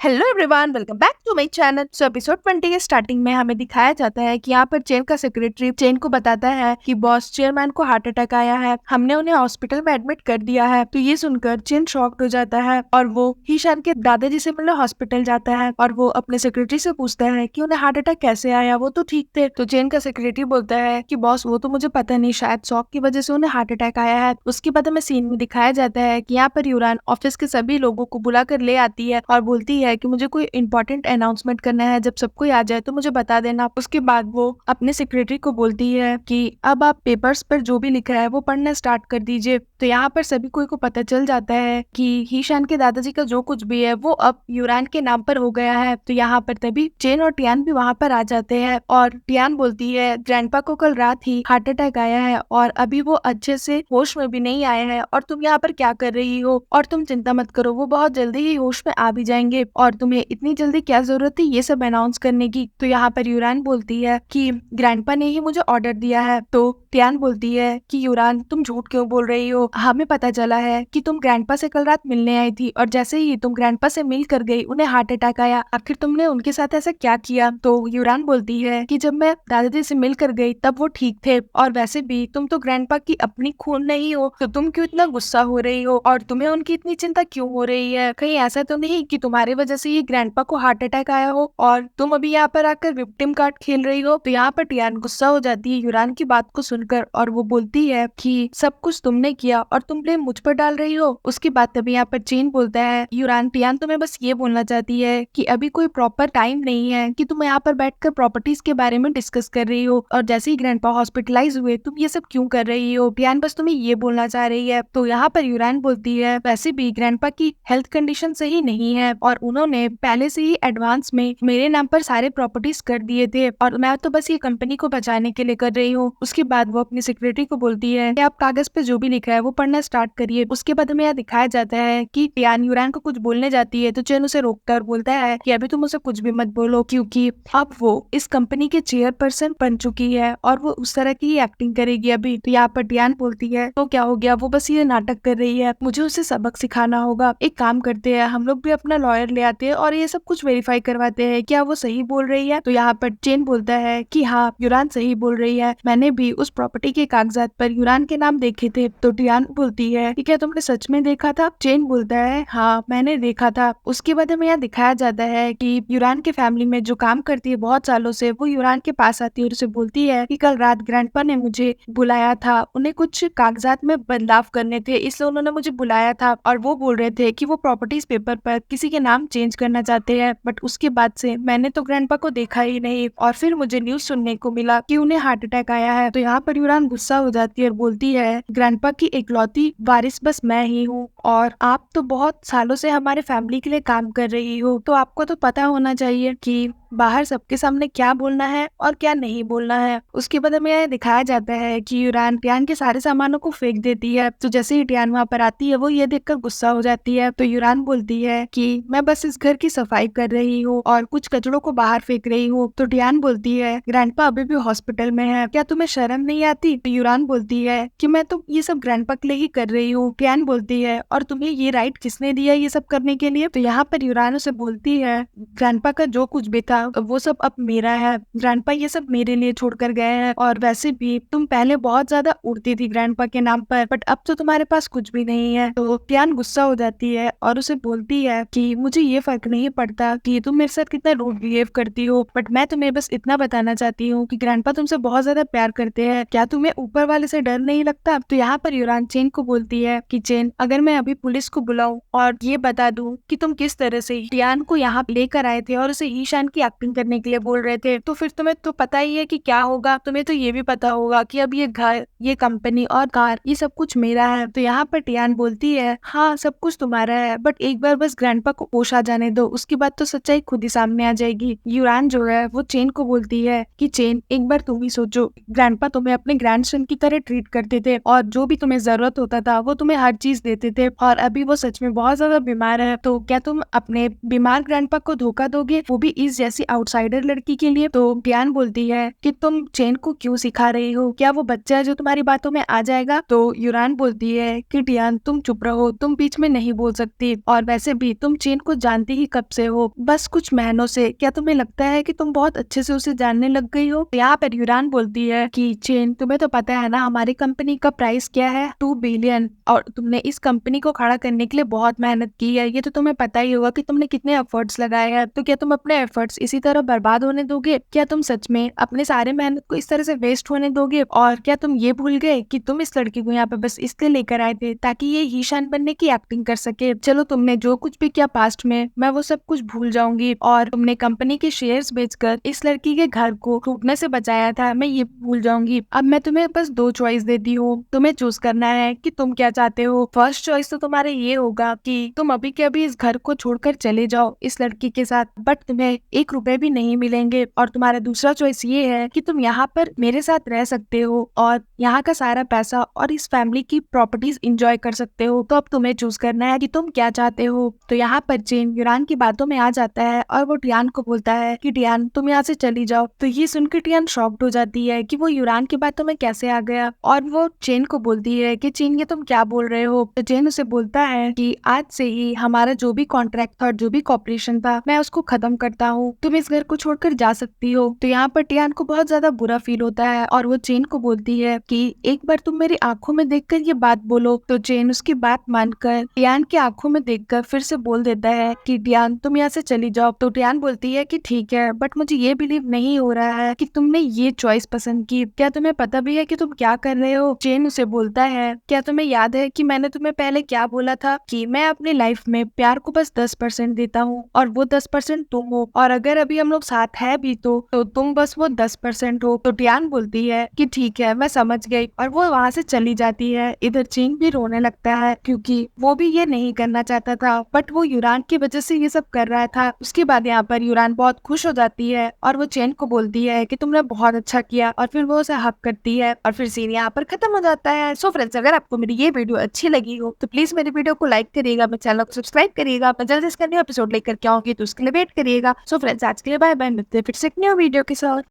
Hello everyone, welcome back to my channel. So episode 20 के starting में हमें दिखाया जाता है कि यहाँ पर चेन का सेक्रेटरी चेन को बताता है कि बॉस चेयरमैन को हार्ट अटैक आया है, हमने उन्हें हॉस्पिटल में एडमिट कर दिया है। तो ये सुनकर चेन शॉक्ड हो जाता है और वो हीशान के दादाजी से मिलने हॉस्पिटल जाता है और वो अपने सेक्रेटरी से पूछता है कि उन्हें हार्ट अटैक कैसे आया, वो तो ठीक थे। तो चेन का सेक्रेटरी बोलता है कि बॉस वो तो मुझे पता नहीं, शायद शॉक की वजह से उन्हें हार्ट अटैक आया है। उसके बाद हमें सीन में दिखाया जाता है कि यहाँ पर यूरान ऑफिस के सभी लोगों को बुला कर ले आती है और बोलती है कि मुझे कोई इंपॉर्टेंट अनाउंसमेंट करना है, जब सब कोई आ जाए तो मुझे बता देना। उसके बाद वो अपने सेक्रेटरी को बोलती है कि अब आप पेपर्स पर जो भी लिखा है वो पढ़ना स्टार्ट कर दीजिए। तो यहाँ पर सभी कोई को पता चल जाता है कि हीशान के दादाजी का जो कुछ भी है वो अब यूरान के नाम पर हो गया है। तो यहाँ पर तभी चेन और टियान भी वहाँ पर आ जाते हैं और टियान बोलती है ग्रैंडपा को कल रात ही हार्ट अटैक आया है और अभी वो अच्छे से होश में भी नहीं आए हैं और तुम यहाँ पर क्या कर रही हो, और तुम चिंता मत करो, वो बहुत जल्दी ही होश में आ भी जाएंगे और तुम्हें इतनी जल्दी क्या जरूरत थी ये सब अनाउंस करने की। तो यहाँ पर यूरान बोलती है कि ग्रैंडपा ने ही मुझे ऑर्डर दिया है। तो टियान बोलती है कि यूरान तुम झूठ क्यों बोल रही हो, हमें पता चला है कि तुम ग्रैंडपा से कल रात मिलने आई थी और जैसे ही तुम ग्रैंडपा से मिल कर गई उन्हें हार्ट अटैक आया, आखिर तुमने उनके साथ ऐसा क्या किया। तो यूरान बोलती है कि जब मैं दादाजी से मिल कर गई तब वो ठीक थे और वैसे भी तुम तो ग्रैंडपा की अपनी खून नहीं हो, तो तुम क्यों इतना गुस्सा हो रही हो और तुम्हें उनकी इतनी चिंता क्यों हो रही है। कहीं ऐसा तो नहीं कि तुम्हारी वजह से ये ग्रैंडपा को हार्ट अटैक आया हो और तुम अभी यहाँ पर आकर विक्टिम कार्ड खेल रही हो। तो यहाँ पर टियान गुस्सा हो जाती है यूरान की बात को सुनकर और वो बोलती है कि सब कुछ तुमने किया और तुम ब्लेम मुझ पर डाल रही हो। उसके बाद तभी यहाँ पर चेन बोलता है यूरान टियान तुम्हें बस ये बोलना चाहती है कि अभी कोई प्रॉपर टाइम नहीं है कि तुम यहाँ पर बैठकर प्रॉपर्टीज के बारे में डिस्कस कर रही हो और जैसे ही ग्रैंडपा हॉस्पिटलाइज हुए तुम ये सब क्यों कर रही हो। टियान बस तुम्हें ये बोलना चाह रही है। तो यहाँ पर यूरान बोलती है वैसे भी ग्रैंडपा की हेल्थ कंडीशन सही नहीं है और उन्होंने पहले से ही एडवांस में मेरे नाम पर सारे प्रॉपर्टीज कर दिए थे और मैं तो बस ये कंपनी को बचाने के लिए कर रही हूँ। उसके बाद वो अपनी सेक्रेटरी को बोलती है कि आप कागज पे जो भी लिखा है वो पढ़ना स्टार्ट करिए। उसके बाद हमें यह दिखाया जाता है कि टियान यूरान को कुछ बोलने जाती है तो चेन उसे रोकता और बोलता है कि अभी तुम उसे कुछ भी मत बोलो क्योंकि अब वो इस कंपनी के चेयरपर्सन बन चुकी है और वो उस तरह की एक्टिंग करेगी अभी। तो यहाँ पर टियान बोलती है तो क्या हो गया, वो बस ये नाटक कर रही है, मुझे उसे सबक सिखाना होगा। एक काम करते हैं, हम लोग भी अपना लॉयर ले आते हैं और ये सब कुछ वेरीफाई करवाते हैं क्या वो सही बोल रही है। तो यहाँ पर चेन बोलता है कि हाँ यूरान सही बोल रही है, मैंने भी उस प्रॉपर्टी के कागजात पर यूरान के नाम देखे थे। तो टियान बोलती है कि क्या तुमने सच में देखा था। चेन बोलता है हाँ मैंने देखा था। उसके बाद हमें यहाँ दिखाया जाता है कि यूरान के फैमिली में जो काम करती है बहुत सालों से, वो यूरान के पास आती है और उसे बोलती है कि कल रात ग्रैंडपा ने मुझे बुलाया था, उन्हें कुछ कागजात में बदलाव करने थे इसलिए उन्होंने मुझे बुलाया था और वो बोल रहे थे कि वो प्रॉपर्टीज पेपर पर किसी के नाम चेंज करना चाहते हैं। बट उसके बाद से मैंने तो ग्रैंडपा को देखा ही नहीं और फिर मुझे न्यूज सुनने को मिला कि उन्हें हार्ट अटैक आया है। तो यहाँ पर यूरान गुस्सा हो जाती है और बोलती है ग्रैंडपा की इकलौती वारिस बस मैं ही हूँ और आप तो बहुत सालों से हमारे फैमिली के लिए काम कर रही हो, तो आपको तो पता होना चाहिए कि बाहर सबके सामने क्या बोलना है और क्या नहीं बोलना है। उसके बाद हमें यह दिखाया जाता है कि यूरान टियान के सारे सामानों को फेंक देती है। तो जैसे ही टियान वहाँ पर आती है वो ये देखकर गुस्सा हो जाती है। तो यूरान बोलती है कि मैं बस इस घर की सफाई कर रही हूँ और कुछ कचड़ों को बाहर फेंक रही हूँ। तो टियान बोलती है ग्रैंडपा अभी भी हॉस्पिटल में है, क्या तुम्हें शर्म नहीं आती। तो यूरान बोलती है कि मैं तो ये सब ग्रैंडपा के लिए ही कर रही हूँ। टियान बोलती है और तुम्हें ये राइट किसने दिया ये सब करने के लिए। तो यहाँ पर यूरान उसे बोलती है ग्रैंडपा का जो कुछ भी था वो सब अब मेरा है, ग्रैंडपा ये सब मेरे लिए छोड़कर गए हैं और वैसे भी तुम पहले बहुत ज्यादा उड़ती थी ग्रैंडपा के नाम पर, बट अब तो तुम्हारे पास कुछ भी नहीं है। तो टियान गुस्सा हो जाती है और उसे बोलती है कि मुझे ये फर्क नहीं पड़ता कि तुम मेरे साथ कितना रूड बिहेव करती हो, बट मैं तुम्हें बस इतना बताना चाहती हूँ कि ग्रैंडपा तुमसे बहुत ज्यादा प्यार करते हैं, क्या तुम्हें ऊपर वाले से डर नहीं लगता। तो यहाँ पर यूरान चेन को बोलती है कि चेन अगर मैं अभी पुलिस को बुलाऊं और ये बता दूं कि तुम किस तरह से टियान को यहाँ लेकर आए थे और उसे ईशान की एक्टिंग करने के लिए बोल रहे थे, तो फिर तुम्हें तो पता ही है कि क्या होगा। तुम्हें तो ये भी पता होगा कि अब ये घर, ये कंपनी और कार, ये सब कुछ मेरा है। तो यहाँ पर टियान बोलती है हाँ सब कुछ तुम्हारा है, बट एक बार बस ग्रैंडपा को होश आ जाने दो, उसके बाद तो सच्चाई खुद ही सामने आ जाएगी। यूरान जो है वो चेन को बोलती है कि चेन एक बार तुम ही सोचो, ग्रैंडपा तुम्हें अपने ग्रैंडसन की तरह ट्रीट करते थे और जो भी तुम्हें जरूरत होता था वो तुम्हें हर चीज देते थे और अभी वो सच में बहुत ज्यादा बीमार है, तो क्या तुम अपने बीमार ग्रैंडपा को धोखा दोगे, वो भी इस जैसी किसी आउटसाइडर लड़की के लिए। तो टियान बोलती है कि तुम चेन को क्यों सिखा रही हो, क्या वो बच्चा है जो तुम्हारी बातों में आ जाएगा। तो यूरान बोलती है कि टियान तुम चुप रहो, तुम बीच में नहीं बोल सकती, और वैसे भी तुम चेन को जानती ही कब से हो, बस कुछ महीनों से। क्या तुम्हें लगता है कि तुम बहुत अच्छे से उसे जानने लग गई हो। यहाँ पर यूरान बोलती है कि चेन तुम्हें तो पता है ना हमारी कंपनी का प्राइस क्या है, 2 बिलियन, और तुमने इस कंपनी को खड़ा करने के लिए बहुत मेहनत की है। ये तो तुम्हें पता ही होगा कि तुमने कितने एफर्ट्स लगाए हैं। तो क्या तुम अपने एफर्ट्स इसी तरह बर्बाद होने दोगे? क्या तुम सच में अपने सारे मेहनत को इस तरह से वेस्ट होने दोगे? और क्या तुम ये भूल गए कि तुम इस लड़की को यहाँ पे बस इसलिए लेकर आए थे ताकि ये ईशान बनने की एक्टिंग कर सके? चलो, तुमने जो कुछ भी किया पास्ट में, मैं वो सब कुछ भूल जाऊंगी, और तुमने कंपनी के शेयर्स बेचकर इस लड़की के घर को टूटने से बचाया था, मैं ये भूल जाऊंगी। अब मैं तुम्हें बस 2 चॉइस देती हूँ, तुम्हें चूज करना है कि तुम क्या चाहते हो। फर्स्ट चॉइस तो तुम्हारे ये होगा कि तुम अभी के अभी इस घर को छोड़कर चले जाओ इस लड़की के साथ, बट तुम्हें 1 रुपए भी नहीं मिलेंगे। और तुम्हारा दूसरा चॉइस ये है कि तुम यहाँ पर मेरे साथ रह सकते हो और यहाँ का सारा पैसा और इस फैमिली की प्रॉपर्टीज एंजॉय कर सकते हो। तो अब तुम्हें चूज करना है कि तुम क्या चाहते हो। तो यहाँ पर चेन यूरान की बातों में आ जाता है और वो टियान को बोलता है कि टियान तुम यहाँ से चली जाओ। तो ये सुनकर टियान शॉक्ड हो जाती है कि वो यूरान की बातों में कैसे आ गया, और वो चेन को बोलती है कि चेन ये तुम क्या बोल रहे हो। तो चेन उसे बोलता है कि आज से ही हमारा जो भी कॉन्ट्रैक्ट था, जो भी कॉपरेशन था, मैं उसको खत्म करता हूँ, तुम इस घर को छोड़कर जा सकती हो। तो यहाँ पर टियान को बहुत ज्यादा बुरा फील होता है और वो चेन को बोलती है कि एक बार तुम मेरी आंखों में देखकर ये बात बोलो। तो चेन उसकी बात मानकर टियान की आंखों में देखकर फिर से बोल देता है कि टियान तुम यहाँ से चली जाओ। तो टियान बोलती है कि ठीक है, बट मुझे ये बिलीव नहीं हो रहा है कि तुमने ये चॉइस पसंद की। क्या तुम्हें पता भी है कि तुम क्या कर रहे हो? चेन उसे बोलता है, क्या तुम्हें याद है कि मैंने तुम्हें पहले क्या बोला था कि मैं अपनी लाइफ में प्यार को बस 10% देता हूँ और वो 10% तुम हो, और अगर अभी हम लोग साथ है भी तो तुम बस वो 10% हो। तो टियान बोलती है कि ठीक है, मैं समझ गई, और वो वहाँ से चली जाती है। इधर चेन भी रोने लगता है क्योंकि वो भी ये नहीं करना चाहता था, बट वो यूरान की वजह से ये सब कर रहा था। उसके बाद यहाँ पर यूरान बहुत खुश हो जाती है और वो चेन को बोलती है कि तुमने बहुत अच्छा किया, और फिर वो उसे हक करती है और फिर सीन यहाँ पर खत्म हो जाता है। सो फ्रेंड्स, अगर आपको मेरी ये वीडियो अच्छी लगी हो तो प्लीज मेरी वीडियो को लाइक करिएगा, मेरे चैनल को सब्सक्राइब करिएगा। मैं जल्दी इसका न्यू एपिसोड लेकर के आऊंगी, तो उसके लिए वेट करिएगा। सो फ्रेंड्स, आज के लिए बाय बाय, मिलते हैं फिर से एक न्यू वीडियो के साथ।